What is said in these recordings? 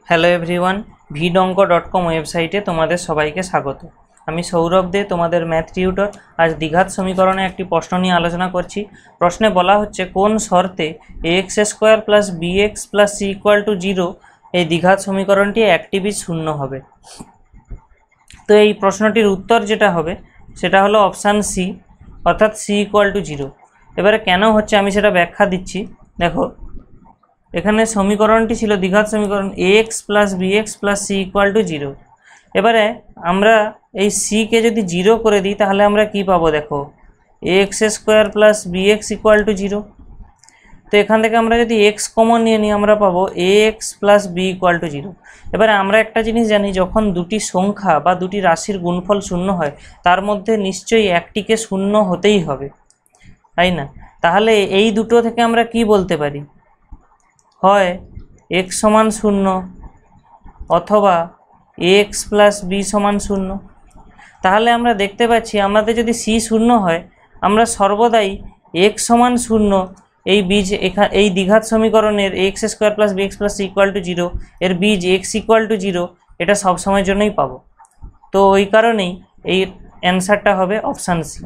Hello everyone, vidonko.com ওয়েবসাইটে তোমাদের সবাইকে স্বাগত। আমি সৌরভ দে, তোমাদের ম্যাথ টিউটর। আজ দ্বিঘাত সমীকরণে একটি প্রশ্ন নিয়ে আলোচনা করছি। প্রশ্নে বলা হচ্ছে কোন শর্তে ax² + bx + c = 0 এই দ্বিঘাত সমীকরণটি একটি বীজ শূন্য হবে। তো এই প্রশ্নটির উত্তর যেটা হবে সেটা হলো অপশান সি, অর্থাৎ c = 0। এবারে কেন হচ্ছে আমি সেটা ব্যাখ্যা দিচ্ছি। দেখো, এখানে সমীকরণটি ছিল দ্বিঘাত সমীকরণ ax + bx + c = 0। এবারে আমরা এই c কে যদি 0 করে দিই তাহলে আমরা কি পাবো? দেখো, ax² + bx = 0। তো এখান থেকে আমরা যদি x কমন নিয়ে নিই আমরা পাবো ax + b = 0। এবারে আমরা একটা জিনিস জানি, যখন দুটি সংখ্যা বা দুটি রাশির গুণফল শূন্য হয় তার মধ্যে নিশ্চয়ই একটিকে শূন্য হতেই হবে, তাই না? তাহলে এই দুটো থেকে আমরা কি বলতে পারি? হয় x = 0 অথবা ax + b = 0। তাহলে আমরা দেখতে পাচ্ছি আমাদের যদি c শূন্য হয় আমরা সর্বদাই x = 0 এই বীজ এই দ্বিঘাত সমীকরণের ax² + bx + c = 0 এর বীজ x = 0 এটা সব সময়ের জন্যই পাবো। তো ওই কারণেই এই অ্যান্সারটা হবে অপশান সি।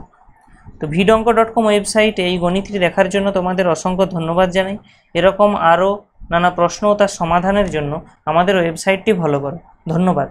তো vidonko.com ওয়েবসাইটে এই গণিতটি দেখার জন্য তোমাদের অসংখ্য ধন্যবাদ জানাই। এরকম আরও নানা প্রশ্ন ও তার সমাধানের জন্য আমাদের ওয়েবসাইটটি ফলো করো। ধন্যবাদ।